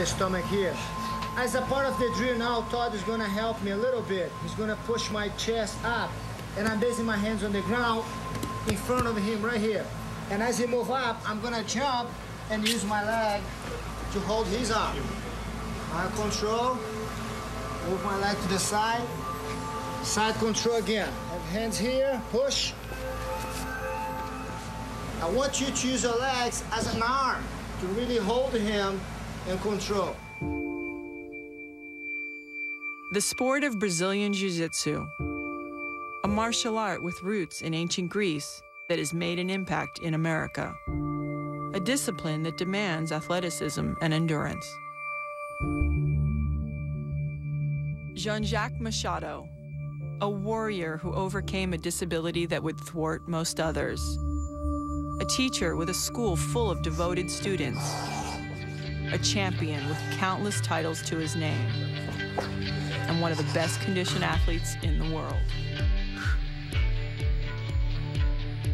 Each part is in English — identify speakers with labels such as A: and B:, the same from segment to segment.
A: the stomach here. As a part of the drill now, Todd is gonna help me a little bit. He's gonna push my chest up, and I'm basing my hands on the ground in front of him right here. And as he move up, I'm gonna jump and use my leg to hold his arm. I control, move my leg to the side, side control again. Have hands here, push. I want you to use your legs as an arm to really hold him and control.
B: The sport of Brazilian Jiu-Jitsu, a martial art with roots in ancient Greece that has made an impact in America, a discipline that demands athleticism and endurance. Jacques Machado, a warrior who overcame a disability that would thwart most others, a teacher with a school full of devoted students, a champion with countless titles to his name, and one of the best conditioned athletes in the world.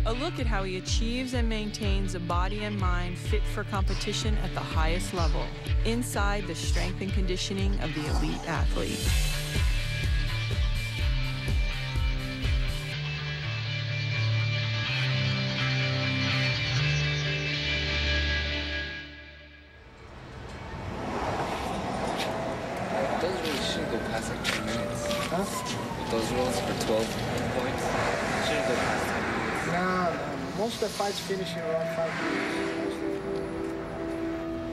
B: A look at how he achieves and maintains a body and mind fit for competition at the highest level, inside the strength and conditioning of the elite athlete.
C: Those rules shouldn't go past like 2 minutes.
A: Huh?
C: Those rules for 12 points shouldn't go past 10 minutes.
A: No, most of the fights finish in around 5 minutes.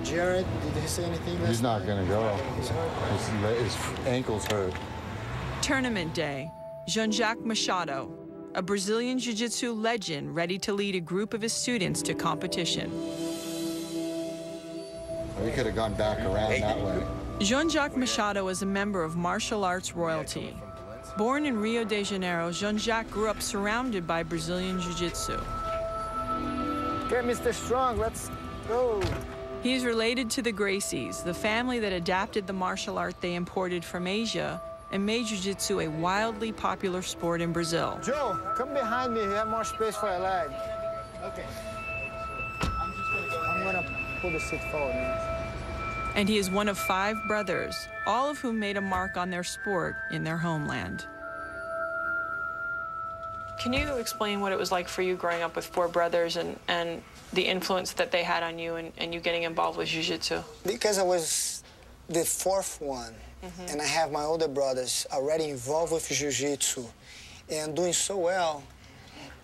A: Jared, did he say anything?
D: He's not going to go. His ankle's hurt.
B: Tournament day. Jacques Machado, a Brazilian Jiu-Jitsu legend ready to lead a group of his students to competition.
D: We could have gone back around that way.
B: Jacques Machado is a member of martial arts royalty. Born in Rio de Janeiro, Jacques grew up surrounded by Brazilian Jiu-Jitsu.
A: Okay, Mr. Strong, let's go.
B: He is related to the Gracies, the family that adapted the martial art they imported from Asia and made Jiu-Jitsu a wildly popular sport in Brazil.
A: Joe, come behind me. You have more space for a leg. Okay. I'm gonna pull the seat forward, man.
B: And he is one of 5 brothers, all of whom made a mark on their sport in their homeland. Can you explain what it was like for you growing up with 4 brothers and the influence that they had on you and you getting involved with Jiu-Jitsu?
E: Because I was the 4th one, and I have my older brothers already involved with Jiu-Jitsu and doing so well.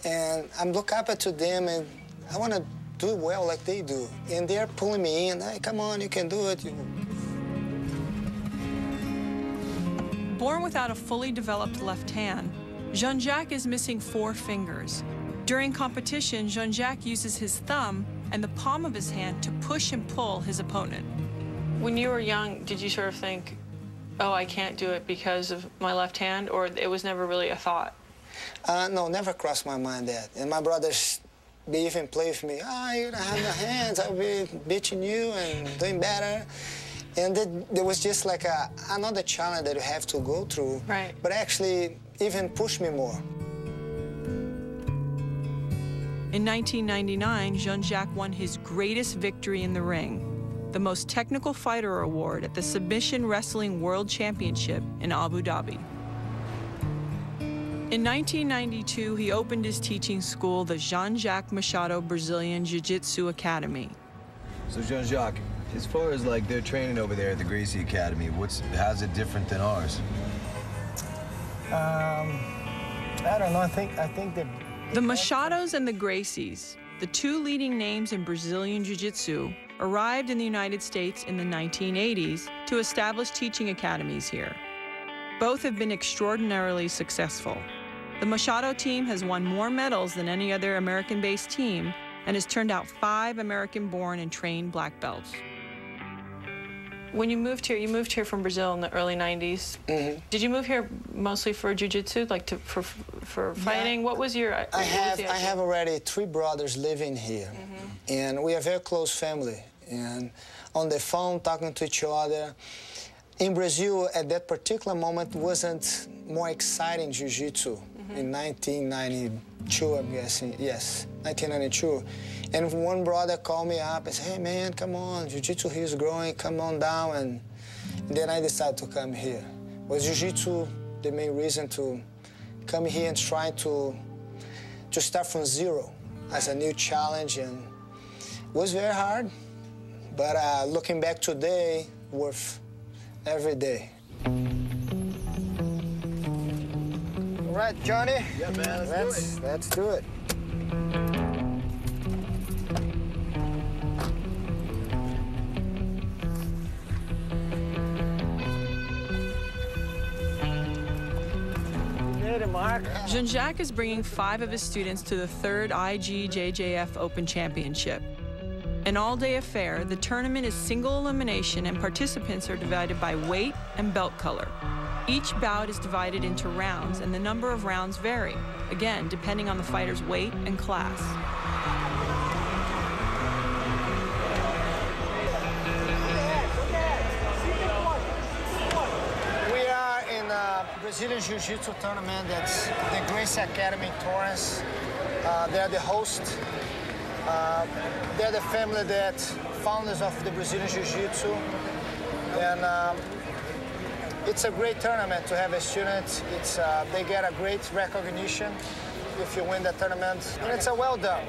E: And I'm looking up to them, and I want to do well like they do. And they're pulling me in. Hey, come on, you can do it.
B: Born without a fully developed left hand, Jacques is missing 4 fingers. During competition, Jacques uses his thumb and the palm of his hand to push and pull his opponent. When you were young, did you sort of think, oh, I can't do it because of my left hand, or it was never really a thought?
E: No, never crossed my mind that. And my brothers, they even play with me. Ah, you don't have no hands. I'll be beating you and doing better. And there was just like another challenge that you have to go through.
B: Right.
E: But actually, even pushed me more.
B: In 1999, Jacques won his greatest victory in the ring, the Most Technical Fighter Award at the Submission Wrestling World Championship in Abu Dhabi. In 1992, he opened his teaching school, the Jacques Machado Brazilian Jiu-Jitsu Academy.
F: So Jacques, as far as like their training over there at the Gracie Academy, how's it different than ours?
A: I don't know. I think that
B: The Machados and the Gracies, the 2 leading names in Brazilian Jiu-Jitsu, arrived in the United States in the 1980s to establish teaching academies here. Both have been extraordinarily successful. The Machado team has won more medals than any other American-based team and has turned out 5 American-born and trained black belts. When you moved here from Brazil in the early 90s. Did you move here mostly for jiu-jitsu, like for fighting? What was your...
E: I have already 3 brothers living here, and we are a very close family. And on the phone, talking to each other. In Brazil, at that particular moment, wasn't more exciting jiu-jitsu in 1990. I'm guessing, yes, 1992. And one brother called me up and said, hey man, come on, Jiu-Jitsu here is growing, come on down. And then I decided to come here. Was Jiu-Jitsu the main reason to come here and try to start from zero as a new challenge? And it was very hard, but looking back today, worth every day. All right, Johnny.
F: Yeah, man,
E: let's do it.
B: Jean-Jacques is bringing 5 of his students to the 3rd IGJJF Open Championship. An all-day affair, the tournament is single elimination and participants are divided by weight and belt color. Each bout is divided into rounds and the number of rounds vary, again, depending on the fighter's weight and class.
E: We are in a Brazilian Jiu-Jitsu tournament that's the Gracie Academy in Torrance. They're the host. They're the family that founders of the Brazilian Jiu-Jitsu. And it's a great tournament to have a student. They get a great recognition if you win the tournament. And it's a well done,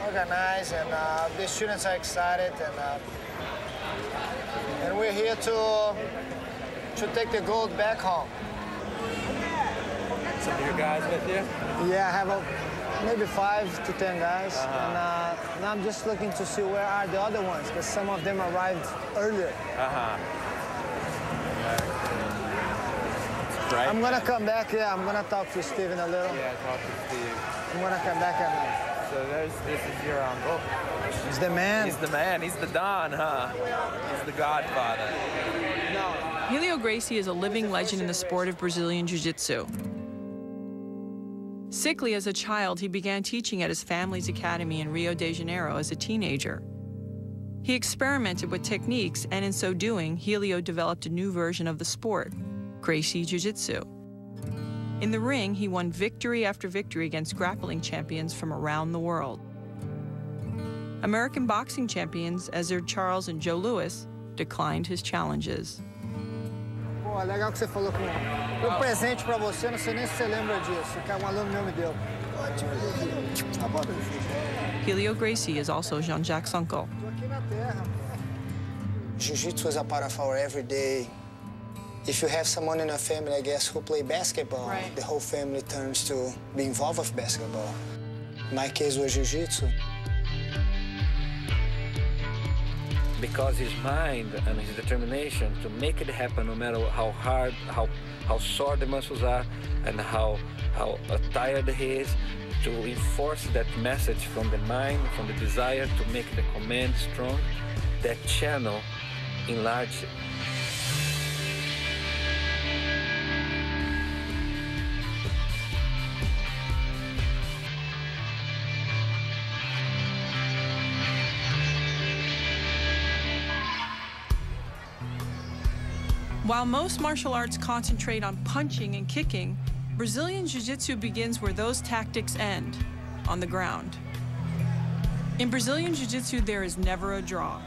E: organized, and the students are excited. And we're here to take the gold back home.
C: Some of your guys with you?
E: Yeah, I have maybe 5 to 10 guys. And now I'm just looking to see where are the other ones, because some of them arrived earlier.
C: Right.
E: I'm gonna come back, yeah, I'm gonna talk to Steve in a little.
C: Yeah, talk to Steve.
E: I'm gonna come back and...
C: So this is your uncle.
E: He's the man.
C: He's the man, he's the Don, huh? He's the godfather.
E: No.
B: Helio Gracie is a living legend in the sport of Brazilian Jiu-Jitsu. Sickly as a child, he began teaching at his family's academy in Rio de Janeiro as a teenager. He experimented with techniques, and in so doing, Helio developed a new version of the sport, Gracie Jiu-Jitsu. In the ring, he won victory after victory against grappling champions from around the world. American boxing champions Ezzard Charles and Joe Louis declined his challenges.
E: Pô, legal que você falou com um presente pra você, não sei nem se você lembra disso, que um aluno meu me deu.
B: Helio Gracie is also Jean-Jacques' uncle.
E: Jiu-Jitsu is a part of our everyday. If you have someone in your family, I guess, who play basketball,
B: right,
E: the whole family turns to be involved with basketball. In my case was Jiu-Jitsu.
G: Because his mind and his determination to make it happen, no matter how hard, how sore the muscles are, and how tired he is, to enforce that message from the mind, from the desire to make the command strong, that channel enlarged.
B: While most martial arts concentrate on punching and kicking, Brazilian Jiu-Jitsu begins where those tactics end, on the ground. In Brazilian Jiu-Jitsu, there is never a draw.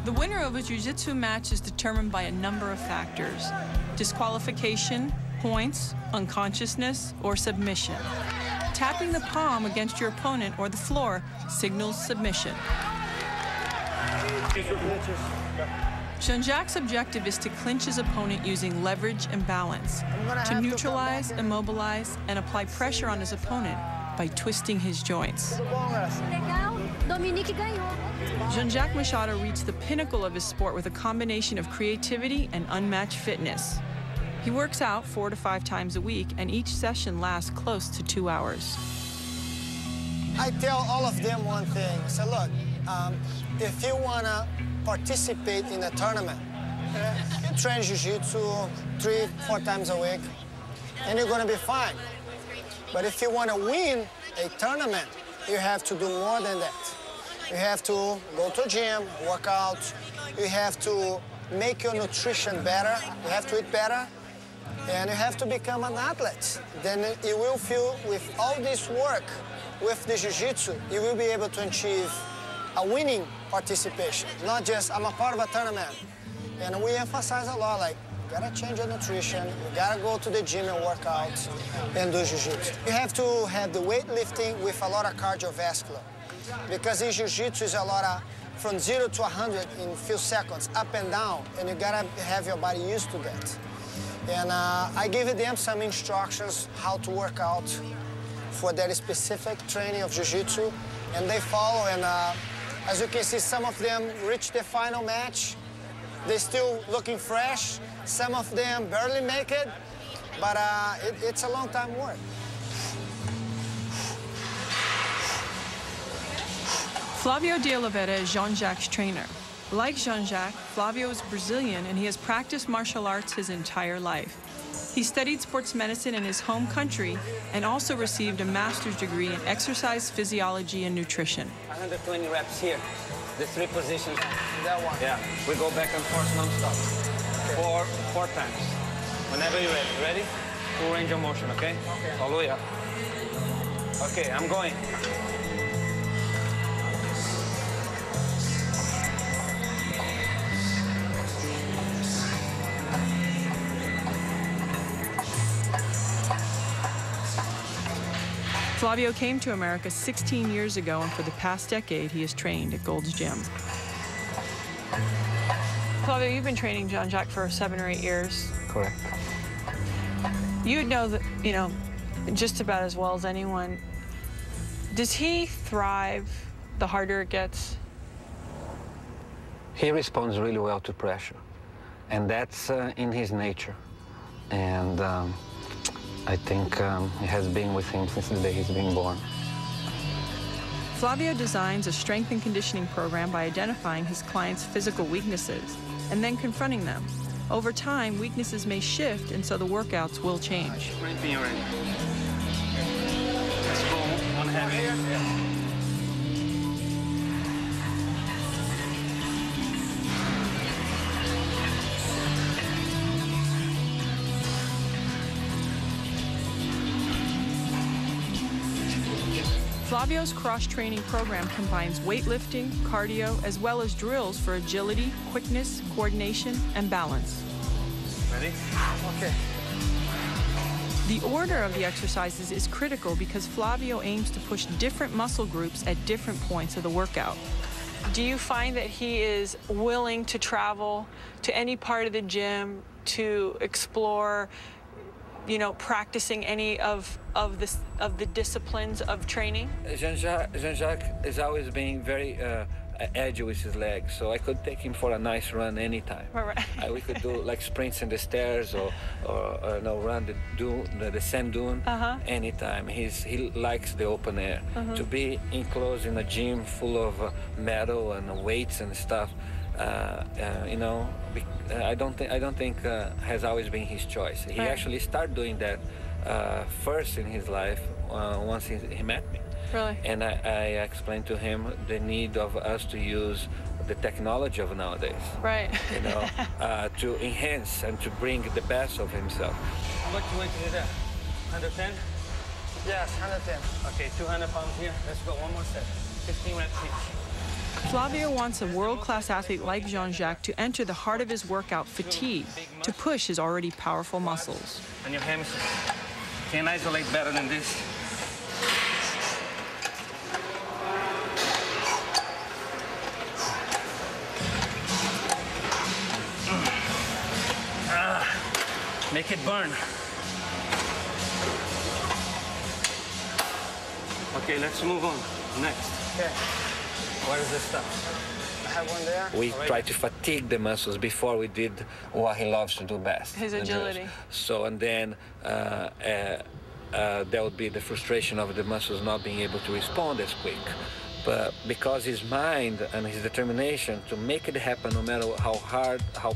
B: The winner of a Jiu-Jitsu match is determined by a number of factors: disqualification, points, unconsciousness, or submission. Tapping the palm against your opponent or the floor signals submission. Jean-Jacques' objective is to clinch his opponent using leverage and balance, to neutralize, immobilize, and apply pressure on his opponent by twisting his joints. Jacques Machado reached the pinnacle of his sport with a combination of creativity and unmatched fitness. He works out 4 to 5 times a week, and each session lasts close to 2 hours.
E: I tell all of them one thing. I say, look, if you want to participate in a tournament, you train Jiu-Jitsu 3, 4 times a week, and you're going to be fine. But if you want to win a tournament, you have to do more than that. You have to go to a gym, work out. You have to make your nutrition better. You have to eat better. And you have to become an athlete. Then you will feel with all this work, with the jiu-jitsu, you will be able to achieve a winning participation, not just I'm a part of a tournament. And we emphasize a lot, like, you gotta change your nutrition, you gotta go to the gym and work out and do jiu-jitsu. You have to have the weightlifting with a lot of cardiovascular, because in jiu-jitsu is a lot of from 0 to 100 in a few seconds, up and down, and you gotta have your body used to that. And I give them some instructions how to work out for that specific training of jiu-jitsu, and they follow, and as you can see, some of them reach the final match. They're still looking fresh. Some of them barely make it, but it's a long time work.
B: Flavio de Oliveira is Jean-Jacques' trainer. Like Jean-Jacques, Flavio is Brazilian and he has practiced martial arts his entire life. He studied sports medicine in his home country and also received a master's degree in exercise physiology and nutrition.
G: 120 reps here. The 3 positions.
E: That one.
G: Yeah, we go back and forth non-stop. Four times. Whenever you're ready. Ready? Full range of motion, okay?
E: Okay.
G: All the way up. Okay, I'm going.
B: Flavio came to America 16 years ago, and for the past decade, he has trained at Gold's Gym. Flavio, you've been training Jean-Jacques for 7 or 8 years.
G: Correct.
B: You know that, just about as well as anyone. Does he thrive the harder it gets?
G: He responds really well to pressure, and that's in his nature. And I think it has been with him since the day he's been born.
B: Flavio designs a strength and conditioning program by identifying his clients' physical weaknesses and then confronting them. Over time, weaknesses may shift, and so the workouts will change.
G: Let's go one heavy.
B: Flavio's cross-training program combines weightlifting, cardio, as well as drills for agility, quickness, coordination, and balance.
G: Ready?
E: Okay.
B: The order of the exercises is critical because Flavio aims to push different muscle groups at different points of the workout. Do you find that he is willing to travel to any part of the gym to explore, practicing any of the disciplines of training?
G: Jean-Jacques is always being very agile with his legs, so I could take him for a nice run anytime.
B: Right.
G: We could do like sprints in the stairs or run the sand dune anytime. He likes the open air. To be enclosed in a gym full of metal and weights and stuff, I don't think has always been his choice. He actually started doing that first in his life once he met me.
B: Really?
G: And I explained to him the need of us to use the technology of nowadays.
B: Right.
G: To enhance and to bring the best of himself. How much you want to do that? 110?
E: Yes, 110.
G: Okay, 200 pounds here. Let's go one more set. 15 reps each.
B: Flavio wants a world-class athlete like Jean-Jacques to enter the heart of his workout, fatigue, to push his already powerful muscles.
G: And your hamstrings. Can't isolate better than this. Make it burn. Okay, let's move on. Next.
E: Okay.
G: Where is the stuff?
E: I have one there.
G: We try to fatigue the muscles before we did what he loves to do best.
B: His agility.
G: So, and then there would be the frustration of the muscles not being able to respond as quick. But because his mind and his determination to make it happen, no matter how hard, how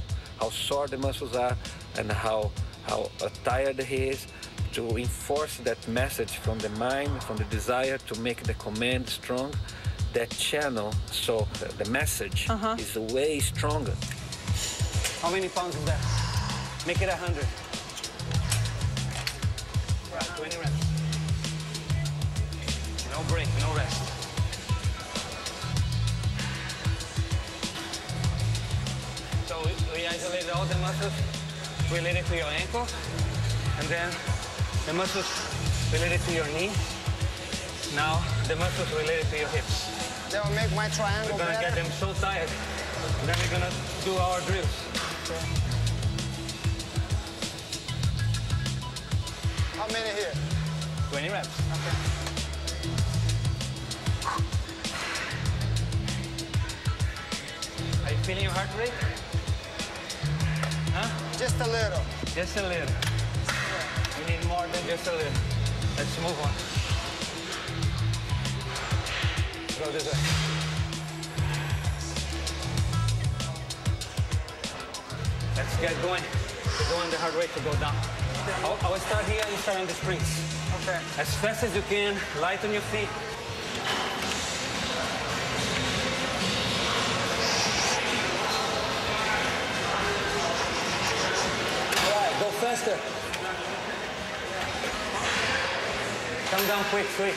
G: sore the muscles are, and how tired he is, to enforce that message from the mind, from the desire to make the command strong, that channel, so the message is way stronger. How many pounds is that? Make it 100. Right, 20 reps. No break, no rest. So we isolated all the muscles related to your ankle, and then the muscles related to your knee. Now the muscles related to your hips.
E: That will make my triangle
G: We're gonna
E: better.
G: get them so tired. Then we're gonna do our drills.
E: Okay. How many here?
G: 20 reps.
E: Okay.
G: Are you feeling your heart rate? Huh?
E: Just a little.
G: Just a little. We need more than just a little. Let's move on. Go this way. Let's get going. We want the heart rate to go down. I will start here and you start on the springs.
E: Okay.
G: As fast as you can, light on your feet. All right, go faster. Come down quick, quick.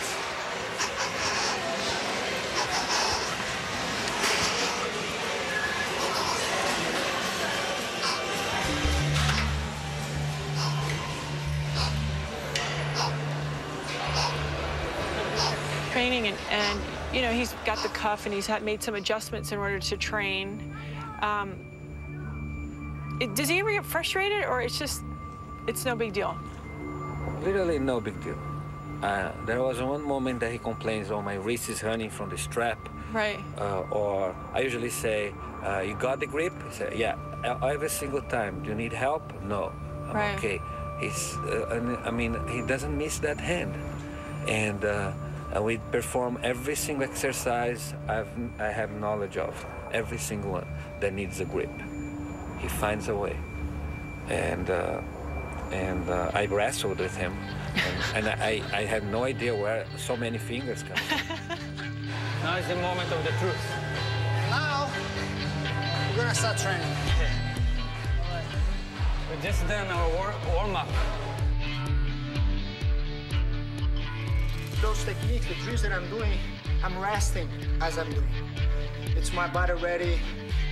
B: Training and you know, he's got the cuff and he's made some adjustments in order to train. Does he ever get frustrated, or it's no big deal?
G: Literally no big deal. There was one moment that he complains, oh, my wrist is hurting from the strap.
B: Right.
G: Or I usually say, you got the grip? He said, yeah, every single time. Do you need help? No, I'm
B: Right.
G: okay. I mean, he doesn't miss that hand. And we perform every single exercise I have knowledge of, every single one that needs a grip. He finds a way. And I wrestled with him, and I have no idea where so many fingers come from. Now is the moment of the truth.
E: Now, we're gonna start training.
G: All right. We just done our warm-up.
A: Those techniques, the drills that I'm doing, I'm resting as I'm doing. It's my body ready,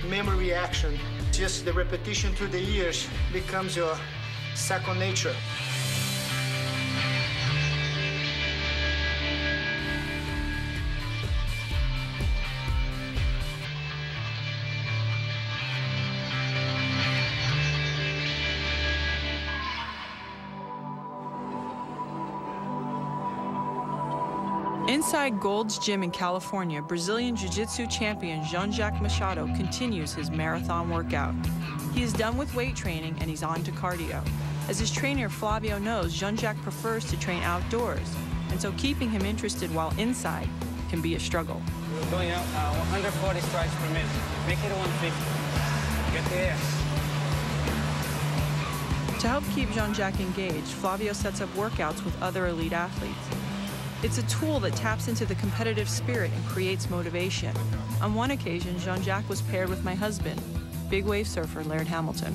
A: memory action. Just the repetition through the years becomes your second nature.
B: Inside Gold's Gym in California, Brazilian Jiu-Jitsu champion Jacques Machado continues his marathon workout. He is done with weight training and he's on to cardio. As his trainer Flavio knows, Jacques prefers to train outdoors, and so keeping him interested while inside can be a struggle.
G: We're doing 140 strides per minute. Make it 150. Get the air.
B: To help keep Jacques engaged, Flavio sets up workouts with other elite athletes. It's a tool that taps into the competitive spirit and creates motivation. On one occasion, Jacques was paired with my husband, big wave surfer Laird Hamilton.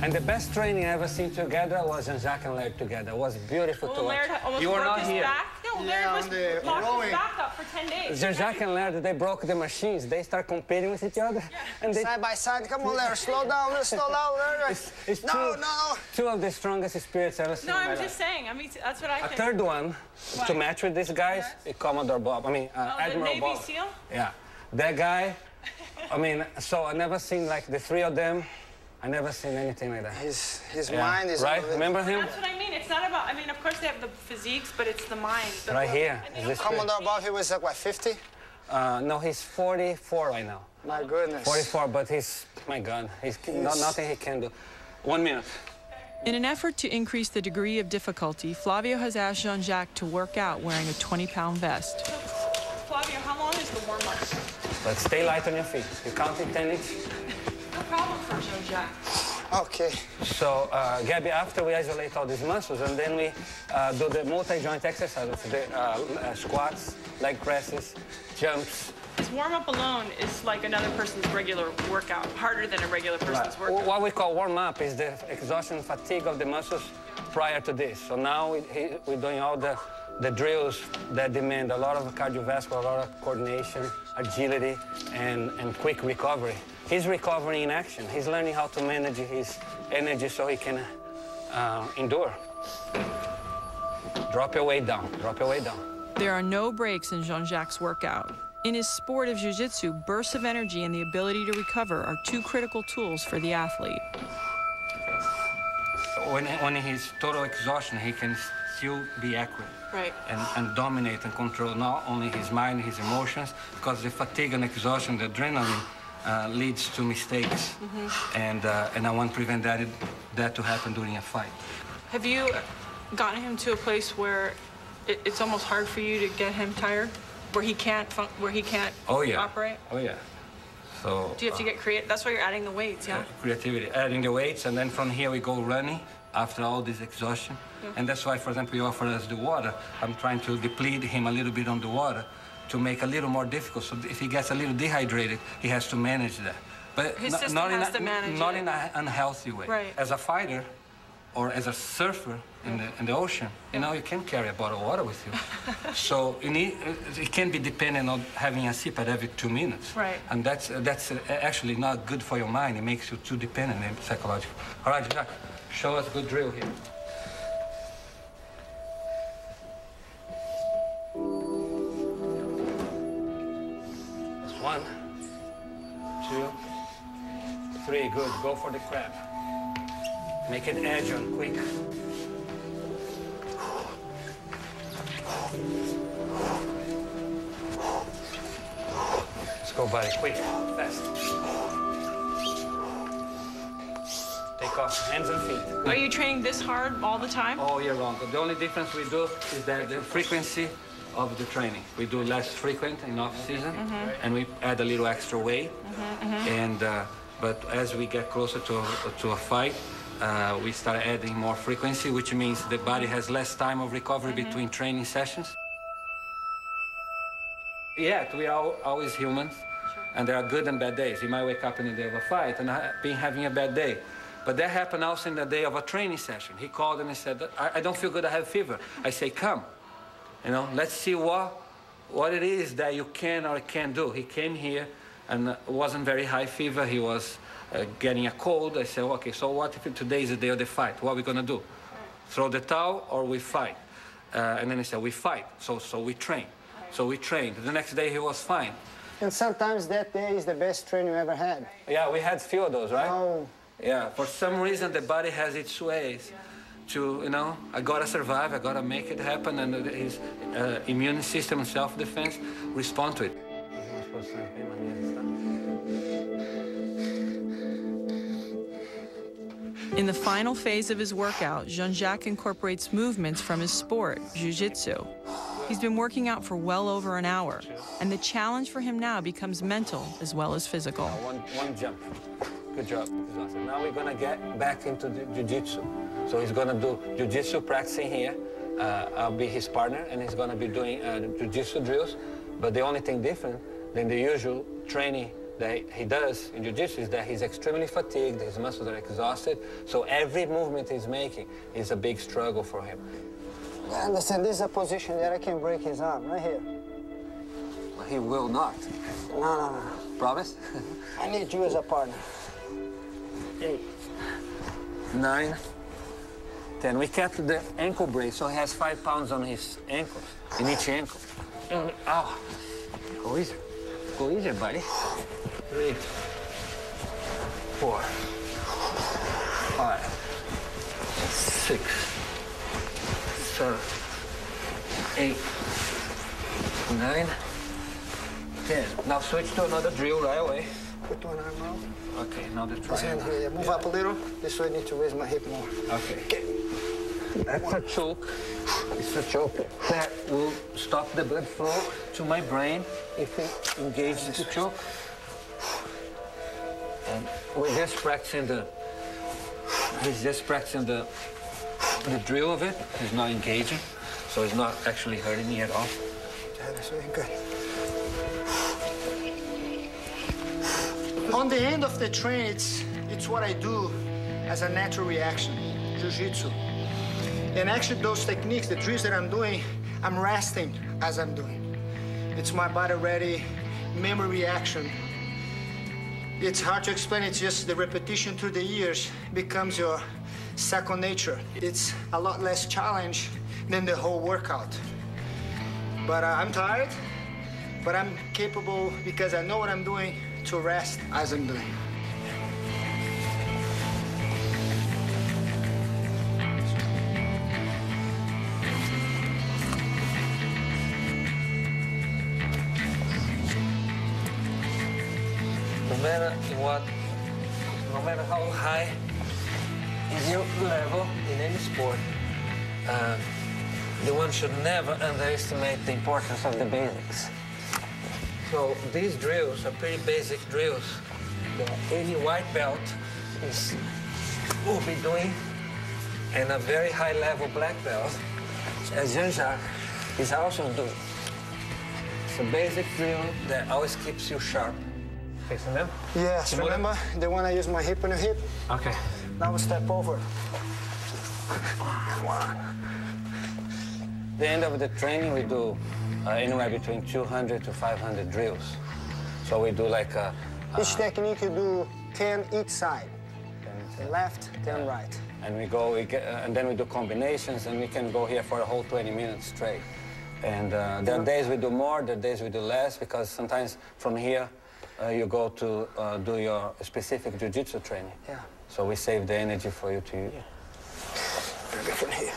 G: And the best training I ever seen together was Jacques and Laird together. It was beautiful to watch.
B: Laird almost
G: You were
B: broke
G: not
B: his
G: here.
B: back. No, Laird
A: Yeah,
B: was
A: on the
B: locked
A: rowing.
B: his back up for 10 days.
G: Jacques and Laird, they broke the machines. They start competing with each other. And they,
E: Side by side. Come on, Larry. Slow down. Let's slow down, Larry.
G: it's
E: No, no.
G: two of the strongest spirits I've ever seen
B: No,
G: in my
B: I'm
G: life.
B: just saying. I mean, that's what I
G: A
B: think.
G: third one, to match with these guys, is Commodore Bob. I mean,
B: the
G: Admiral
B: Navy
G: Bob.
B: SEAL?
G: Yeah. That guy, I mean, so I never seen like the three of them. I never seen anything like that.
E: His
G: Yeah.
E: mind is
G: right.
E: over there.
G: Remember him?
B: That's what I mean. It's not about, I mean, of course they have the physiques, but it's the mind.
G: Right here.
B: And they
G: Is
B: don't
G: this
E: Commodore Bob, he was like, what, 50?
G: no, he's 44 right now.
E: My goodness.
G: 44, but he's, my God, he's nothing he can do. 1 minute.
B: In an effort to increase the degree of difficulty, Flavio has asked Jacques to work out wearing a 20-pound vest. Flavio, how long is the warm-up?
G: But stay light on your feet. You count in 10 each.
B: No problem for Jacques.
E: Okay.
G: So, Gabby, after we isolate all these muscles, and then we do the multi-joint exercises, the squats, leg presses, jumps,
B: This warm-up alone is like another person's regular workout, harder than a regular person's workout.
G: What we call warm-up is the exhaustion fatigue of the muscles prior to this. So now we're doing all the drills that demand a lot of cardiovascular, a lot of coordination, agility, and quick recovery. He's recovering in action. He's learning how to manage his energy so he can endure. Drop your weight down, drop your weight down.
B: There are no breaks in Jean-Jacques' workout. In his sport of jiu-jitsu, bursts of energy and the ability to recover are two critical tools for the athlete.
G: When he's total exhaustion, he can still be accurate.
B: Right.
G: And dominate and control not only his mind, his emotions, because the fatigue and exhaustion, the adrenaline, leads to mistakes. And I want to prevent that to happen during a fight.
B: Have you gotten him to a place where it's almost hard for you to get him tired? Where he can't operate?
G: Oh, yeah. So,
B: do you have to get creative? That's why you're adding the weights, yeah?
G: Creativity, adding the weights, and then from here we go running after all this exhaustion. Yeah. And that's why, for example, you offer us the water. I'm trying to deplete him a little bit on the water to make it a little more difficult. So if he gets a little dehydrated, he has to manage that. But
B: his system has to manage it.
G: Not in an unhealthy way.
B: Right.
G: As a fighter or as a surfer in the ocean, you know, you can't carry a bottle of water with you. So it can't be dependent on having a sip at every 2 minutes.
B: Right.
G: And that's actually not good for your mind. It makes you too dependent and psychological. All right, Jacques, show us a good drill here. That's 1, 2, 3, good. Go for the crab. Make it edge on quick. Let's go, buddy, quick, fast. Take off hands and feet. Good.
B: Are you training this hard all the time?
G: All year long. The only difference we do is that the frequency of the training. We do less frequent in off-season, and we add a little extra weight. And but as we get closer to a fight, we start adding more frequency, which means the body has less time of recovery between training sessions. Yet, we are always humans, and there are good and bad days. You might wake up in the day of a fight and be having a bad day. But that happened also in the day of a training session. He called and he said, I don't feel good, I have fever. I say, come, you know, let's see what it is that you can or can't do. He came here and wasn't very high fever. He was getting a cold. I said, okay, so what if today is the day of the fight? What are we going to do? Throw the towel or we fight? And then he said, we fight. So we train. So we trained. The next day he was fine.
E: And sometimes that day is the best training you ever had.
G: Yeah, we had few of those, right?
E: Oh.
G: Yeah, for some reason the body has its ways to, you know, I gotta survive, I gotta make it happen, and his immune system and self-defense respond to it.
B: In the final phase of his workout, Jean-Jacques incorporates movements from his sport, jiu-jitsu. He's been working out for well over an hour, and the challenge for him now becomes mental as well as physical.
G: One jump. Good job. Now we're gonna get back into the jiu-jitsu. So he's gonna do jiu-jitsu practicing here. I'll be his partner, and he's gonna be doing jiu-jitsu drills. But the only thing different than the usual training that he does in jiu-jitsu is that he's extremely fatigued, his muscles are exhausted, so every movement he's making is a big struggle for him.
E: I understand, this is a position that I can break his arm, right here.
G: He will not.
E: No.
G: Promise?
E: I need you as a partner.
G: 8, 9, 10. We kept the ankle brace, so he has 5 pounds on his ankles, in each ankle. Ow. Go easier. Go easier, buddy. 3, 4, 5, 6, 7, 8, 9, 10. Now switch to another drill right away.
E: Put one arm out.
G: Okay, now the
E: This hand
G: triangle.
E: here, yeah. Move up a little. This way I need to raise my hip more.
G: Okay. That's a choke. It's a choke that will stop the blood flow to my brain if we engage the choke. And we're just practicing the drill of it. He's not engaging, so it's not actually hurting me at all.
E: Yeah, that's very good.
A: On the end of the train, it's what I do as a natural reaction, jiu-jitsu. And actually those techniques, the drills that I'm doing, I'm resting as I'm doing. It's my body-ready memory reaction. It's hard to explain, it's just the repetition through the years becomes your second nature. It's a lot less challenge than the whole workout. But I'm tired, but I'm capable, because I know what I'm doing, to rest as I'm doing.
G: No matter how high is your level in any sport, the one should never underestimate the importance of the basics. So these drills are pretty basic drills that any white belt will be doing, and a very high-level black belt, as Jean-Jacques is also doing. It's a basic drill that always keeps you sharp. Facing them?
A: Yes, remember the one I use my hip on your hip?
G: Okay.
A: Now we step over.
G: Come on. The end of the training, we do anywhere between 200 to 500 drills. So we do like a...
A: Each technique you do 10 each side. 10 left, 10 right.
G: And and then we do combinations, and we can go here for a whole 20 minutes straight. And there are days we do more, there are days we do less, because sometimes from here, you go to do your specific jiu-jitsu training.
A: Yeah.
G: So we save the energy for you to use.
A: Bring it from here.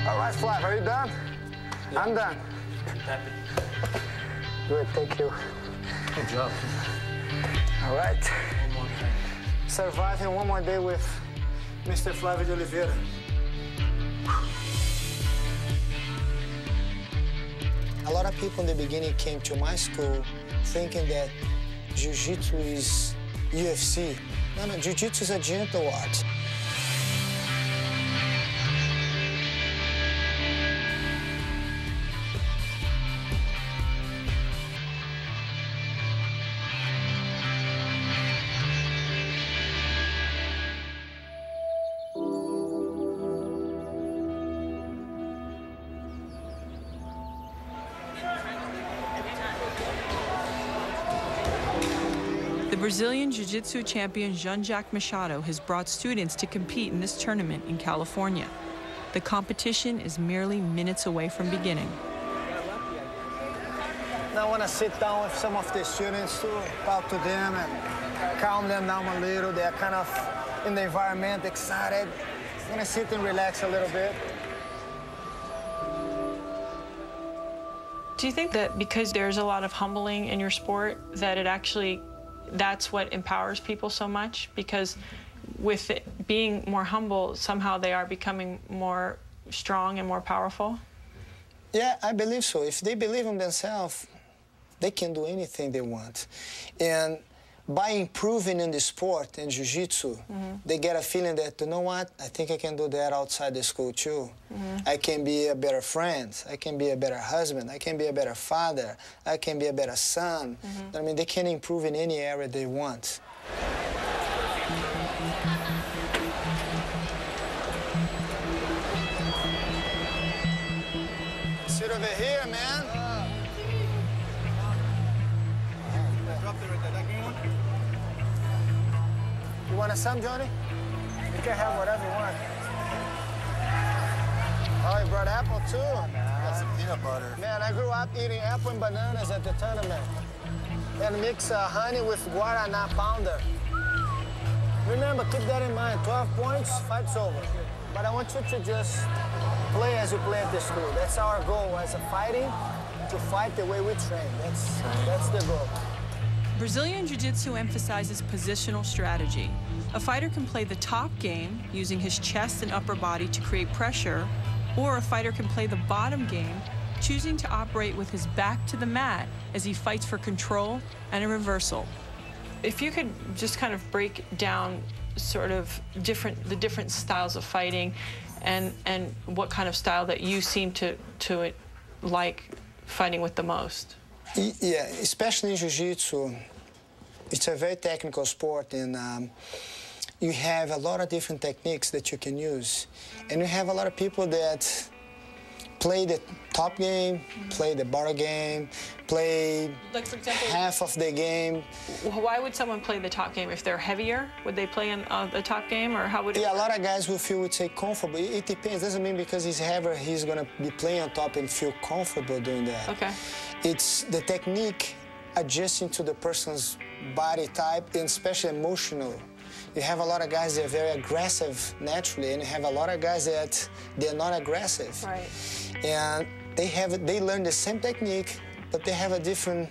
A: All right, Flav, are you done? Yeah. I'm done.
G: Happy.
A: Good, thank you.
G: Good job.
A: All right. Surviving one more day with Mr. Flávio de Oliveira. A lot of people in the beginning came to my school thinking that jiu-jitsu is UFC. No, jiu-jitsu is a gentle art.
B: The Brazilian Jiu-Jitsu champion Jacques Machado has brought students to compete in this tournament in California. The competition is merely minutes away from beginning.
A: Now I want to sit down with some of the students to talk to them and calm them down a little. They're kind of in the environment, excited. I'm going to sit and relax a little bit.
B: Do you think that because there's a lot of humbling in your sport, that that's what empowers people so much? Because with it being more humble, somehow they are becoming more strong and more powerful?
E: Yeah, I believe so. If they believe in themselves, they can do anything they want. And by improving in the sport and jiu-jitsu, they get a feeling that, you know what, I think I can do that outside the school too. I can be a better friend, I can be a better husband, I can be a better father, I can be a better son. I mean, they can improve in any area they want. Sit over here, man. You want some, Johnny? You can have whatever you want. Oh, you brought apple too?
D: Got some peanut butter.
E: Man, I grew up eating apple and bananas at the tournament. And mix honey with guaraná pounder. Remember, keep that in mind. 12 points, fight's over. But I want you to just play as you play at the school. That's our goal as a fighting, to fight the way we train. That's the goal.
B: Brazilian Jiu-Jitsu emphasizes positional strategy. A fighter can play the top game, using his chest and upper body to create pressure, or a fighter can play the bottom game, choosing to operate with his back to the mat as he fights for control and a reversal. if you could just kind of break down sort of the different styles of fighting and what kind of style that you seem to like fighting with the most.
E: Yeah, especially in Jiu-Jitsu, it's a very technical sport, and you have a lot of different techniques that you can use. And you have a lot of people that play the top game, play the bar game, play
B: like, for example,
E: half of the game.
B: Why would someone play the top game? If they're heavier, would they play in the top game, or how would it
E: Yeah,
B: work?
E: a lot of guys will feel, would say, comfortable. It depends. Doesn't mean because he's heavier, he's going to be playing on top and feel comfortable doing that.
B: Okay.
E: It's the technique adjusting to the person's body type, and especially emotional. You have a lot of guys that are very aggressive naturally, and you have a lot of guys that they're not aggressive.
B: Right.
E: And they learn the same technique, but they have a different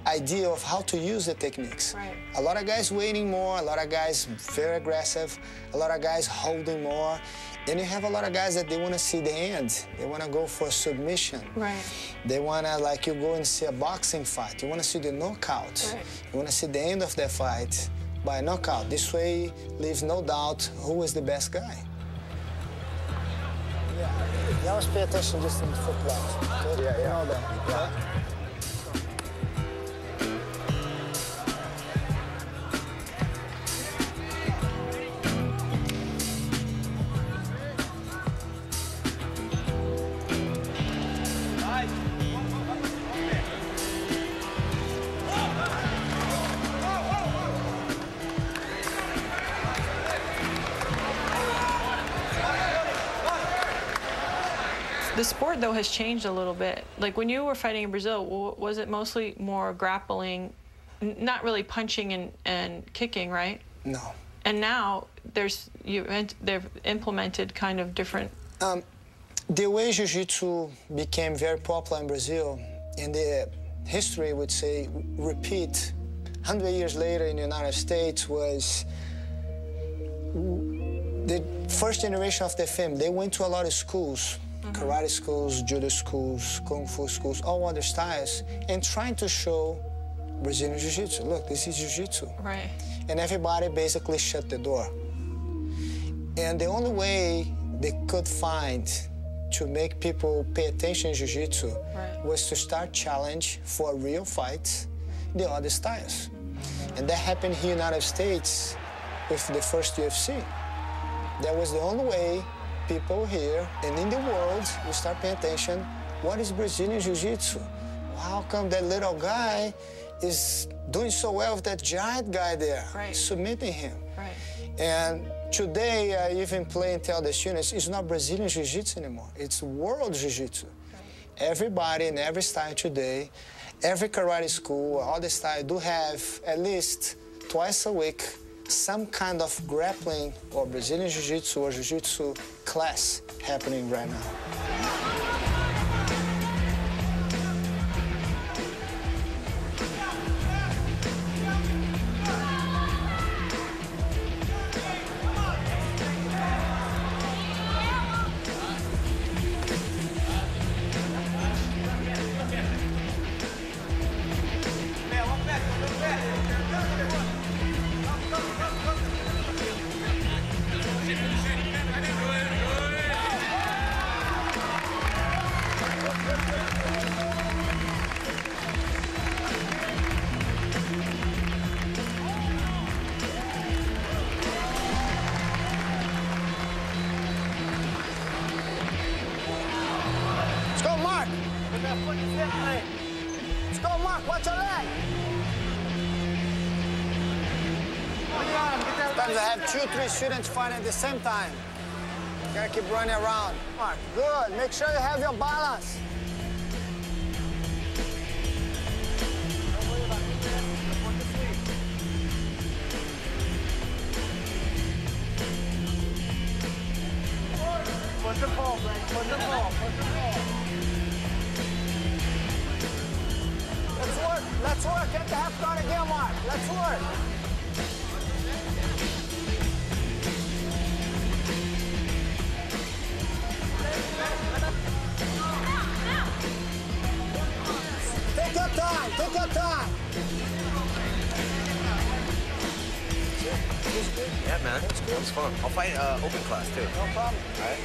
E: idea of how to use the techniques.
B: Right.
E: A lot of guys waiting more, a lot of guys very aggressive, a lot of guys holding more. Then you have a lot of guys that they want to see the end. They want to go for a submission.
B: Right.
E: They want to, like, you go and see a boxing fight. You want to see the knockout.
B: Right.
E: You want to see the end of that fight by knockout. This way leaves no doubt who is the best guy. Yeah, you always pay attention just in the football. Okay? Yeah, yeah. You know that. Yeah.
B: The sport, though, has changed a little bit. Like, when you were fighting in Brazil, was it mostly more grappling, not really punching and kicking, right?
E: No.
B: And now they've implemented kind of different...
E: The way Jiu-Jitsu became very popular in Brazil, in the history would say, repeat, 100 years later in the United States, was the first generation of the family. They went to a lot of schools, karate schools, judo schools, kung fu schools, all other styles, and trying to show Brazilian Jiu-Jitsu. Look, this is Jiu-Jitsu.
B: Right.
E: And everybody basically shut the door. And the only way they could find to make people pay attention in Jiu-Jitsu was to start challenge for real fights the other styles. And that happened here in the United States with the first UFC. That was the only way people here and in the world will start paying attention. What is Brazilian Jiu-Jitsu? How come that little guy is doing so well with that giant guy there, submitting him?
B: Right.
E: And today, I even play and tell the students, it's not Brazilian Jiu-Jitsu anymore. It's world Jiu-Jitsu. Everybody in every style today, every karate school, all the styles do have at least twice a week some kind of grappling or Brazilian Jiu-Jitsu or Jiu-Jitsu class happening right now. Let's go, Mark. Watch your leg. Sometimes I have 2, 3 students fighting at the same time. You gotta keep running around. Mark, good. Make sure you have your balance. Put the ball, Frank. Put the ball. Put the ball. Let's work. Let's work. Get the half guard again, Mark. Let's work. Take your time. Take your time.
F: Yeah, man. That was fun. I'll fight open class, too.
E: No problem.
F: All right?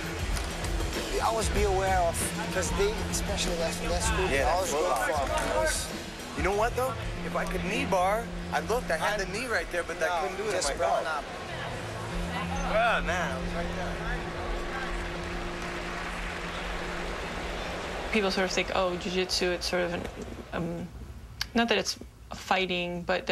E: You always be aware of, because they, especially that school, they always go for.
F: You know what, though? If I could knee bar, I looked, I had the knee right there, but I couldn't do it.
E: Just
F: brown
E: brown up.
F: Yeah, man, I was right there.
B: People sort of think, oh, jiu-jitsu, it's sort of an, not that it's fighting, but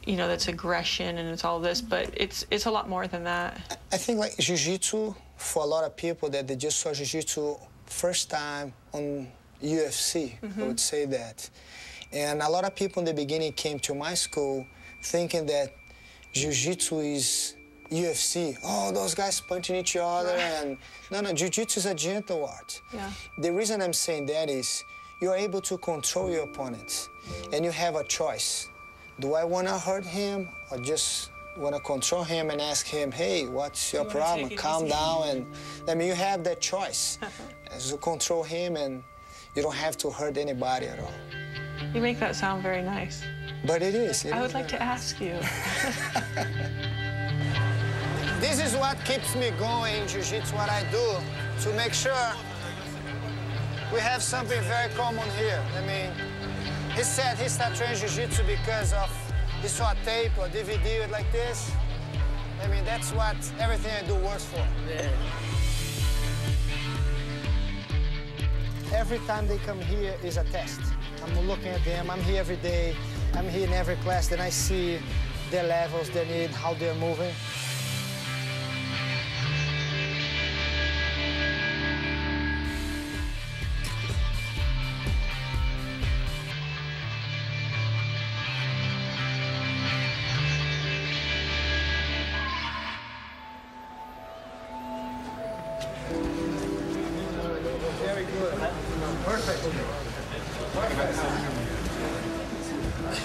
B: you know, that's aggression and it's all this, but it's a lot more than that.
E: I think like jiu-jitsu, for a lot of people that they just saw jiu-jitsu first time on UFC, I would say that. And a lot of people in the beginning came to my school thinking that jiu-jitsu is UFC. Oh, those guys punching each other. And no, jiu-jitsu is a gentle art.
B: Yeah.
E: The reason I'm saying that is you're able to control your opponents and you have a choice. Do I want to hurt him or just want to control him and ask him, hey, what's your problem? Calm down. And I mean, you have that choice as to control him, and you don't have to hurt anybody at all.
B: You make that sound very nice.
E: But it is.
B: I would like to ask you.
E: This is what keeps me going in jiu-jitsu, what I do, to make sure we have something very common here. I mean, he said he started training jiu-jitsu because of he saw a tape or DVD like this. I mean, that's what everything I do works for.
C: Yeah.
E: Every time they come here is a test. I'm looking at them, I'm here every day, I'm here in every class, then I see their levels, their need, how they're moving.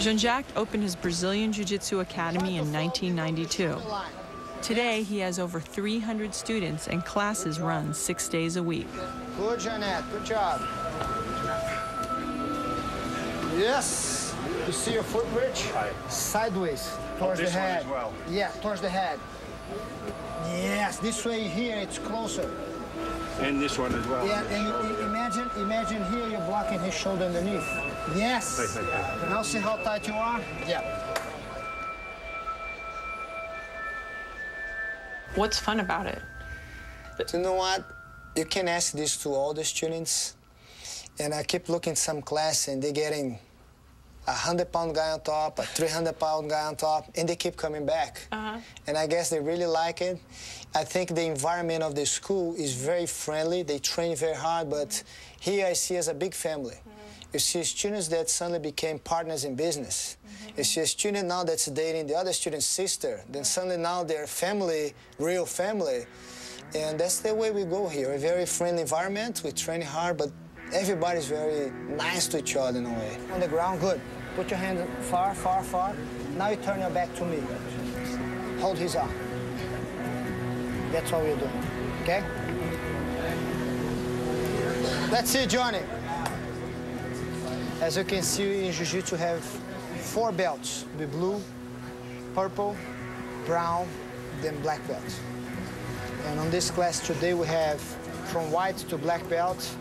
B: Jean-Jacques opened his Brazilian Jiu-Jitsu Academy in 1992. Today, he has over 300 students and classes run 6 days a week.
E: Good, Jeanette, good job. Yes. You see your foot bridge? Sideways, towards the head.
D: As well.
E: Yeah, towards the head. Yes, this way here, it's closer.
D: And this one as well.
E: Yeah, and imagine here you're blocking his shoulder underneath. Yes. Now see how tight you are? Yeah.
B: What's fun about it?
E: You know what? You can ask this to all the students. And I keep looking at some class and they're getting a 100-pound guy on top, a 300-pound guy on top, and they keep coming back. And I guess they really like it. I think the environment of the school is very friendly. They train very hard, but here I see as a big family. You see students that suddenly became partners in business. You see a student now that's dating the other student's sister. Then suddenly now they're family, real family. And that's the way we go here. A very friendly environment. We train hard, but everybody's very nice to each other in a way. On the ground, good. Put your hand far, far, far. Now you turn your back to me. Hold his arm. That's what we're doing, okay? That's it, Johnny. As you can see, in Jiu-Jitsu, you have 4 belts. The blue, purple, brown, then black belt. And on this class today, we have from white to black belt.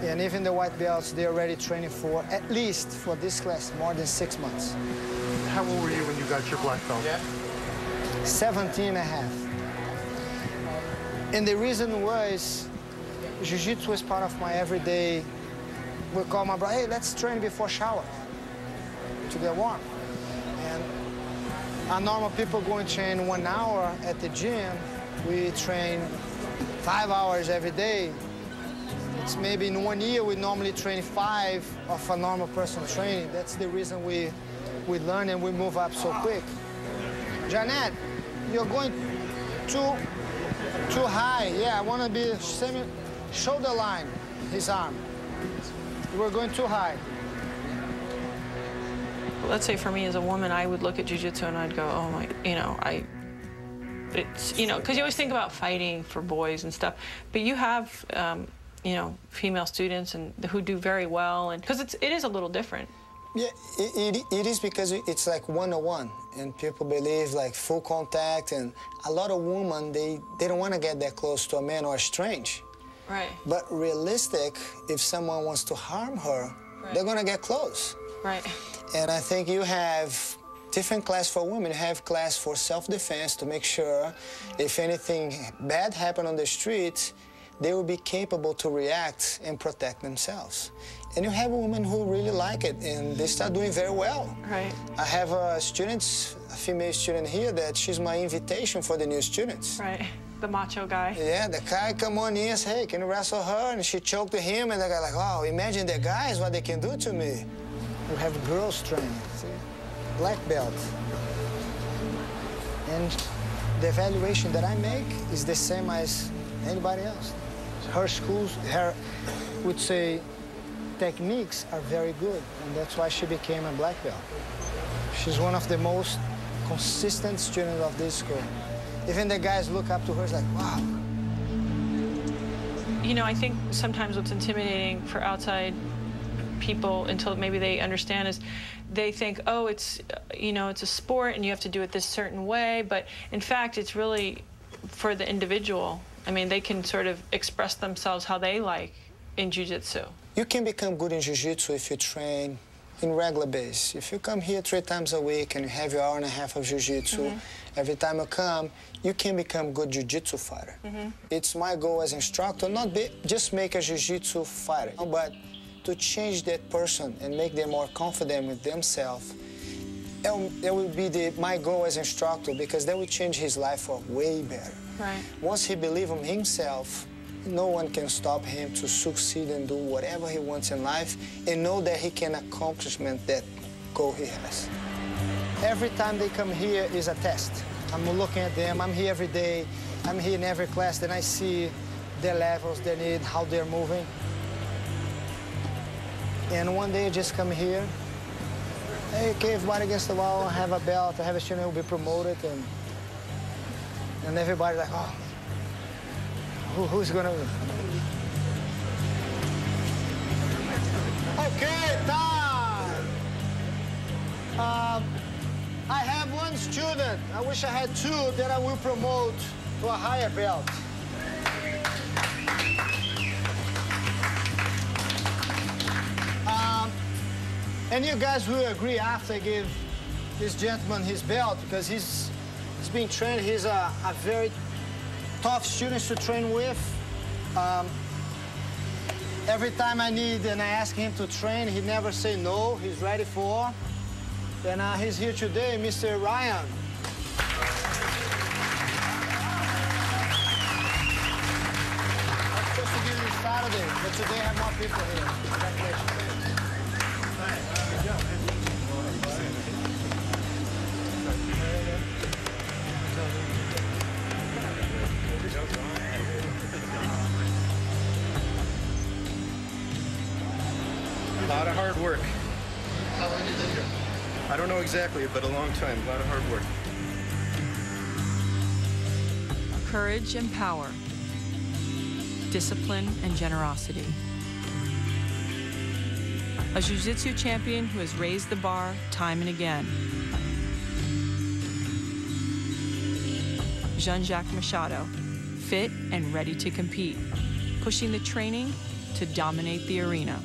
E: And even the white belts, they're already training for, at least for this class, more than 6 months.
H: How old were you when you got your black belt?
E: 17 and a half. And the reason was, Jiu-Jitsu was part of my everyday. We call my brother, hey, let's train before shower to get warm. And our normal people go and train 1 hour at the gym. We train 5 hours every day. It's maybe in 1 year, we normally train 5 of a normal person training. That's the reason we learn and we move up so quick. Jeanette, you're going too high. Yeah, I want to be shoulder line, his arm. You were going too high.
B: Let's say for me as a woman, I would look at jiu-jitsu and I'd go, oh my, it's, because you always think about fighting for boys and stuff, but you have, female students and who do very well, and because it is a little different.
E: Yeah, it is because it's like one-on-one, and people believe like full contact, and a lot of women, they don't want to get that close to a man or a strange.
B: Right.
E: But realistic, if someone wants to harm her, they're going to get close.
B: Right.
E: And I think you have different class for women. You have class for self-defense to make sure if anything bad happened on the street, they will be capable to react and protect themselves. And you have women who really like it, and they start doing very well.
B: Right.
E: I have a female student here that she's my invitation for the new students.
B: Right. The macho guy.
E: Yeah, the guy come on in and say, hey, can you wrestle her? And she choked him, and the guy like, wow, imagine the guys, what they can do to me. We have girls training, see? Black belt. And the evaluation that I make is the same as anybody else. Her schools, would say, techniques are very good, and that's why she became a black belt. She's one of the most consistent students of this school. Even the guys look up to her, it's like, wow.
B: You know, I think sometimes what's intimidating for outside people until maybe they understand is they think, oh, it's, you know, it's a sport and you have to do it this certain way, but in fact, it's really for the individual. I mean, they can sort of express themselves how they like in jiu-jitsu.
E: You can become good in jiu-jitsu if you train in regular basis. If you come here 3 times a week and you have your hour-and-a-half of jiu-jitsu, every time you come, you can become a good jiu-jitsu fighter. It's my goal as instructor, not just make a jiu-jitsu fighter, but to change that person and make them more confident with themselves. That will be my goal as instructor, because that will change his life for way better.
B: Right.
E: Once he believes in himself, no one can stop him to succeed and do whatever he wants in life, and know that he can accomplish that goal he has. Every time they come here is a test. I'm looking at them, I'm here every day, I'm here in every class, then I see their levels, their need, how they're moving. And one day I just come here, hey, okay, everybody against the wall, I have a belt, I have a student who will be promoted, and everybody like, oh, who's gonna win? Okay, time. I have one student. I wish I had 2 that I will promote to a higher belt. And you guys will agree after I give this gentleman his belt, because he's being trained. He's a very tough student to train with. Every time I need and I ask him to train, he never say no. He's ready for. And he's here today, Mr. Ryan. That's supposed to be on Saturday, but today I have more people here. Congratulations.
I: A lot of hard work.
H: How long did you live here?
I: I don't know exactly, but a long time. A lot of hard work.
B: Courage and power. Discipline and generosity. A jiu-jitsu champion who has raised the bar time and again. Jacques Machado, fit and ready to compete, pushing the training to dominate the arena.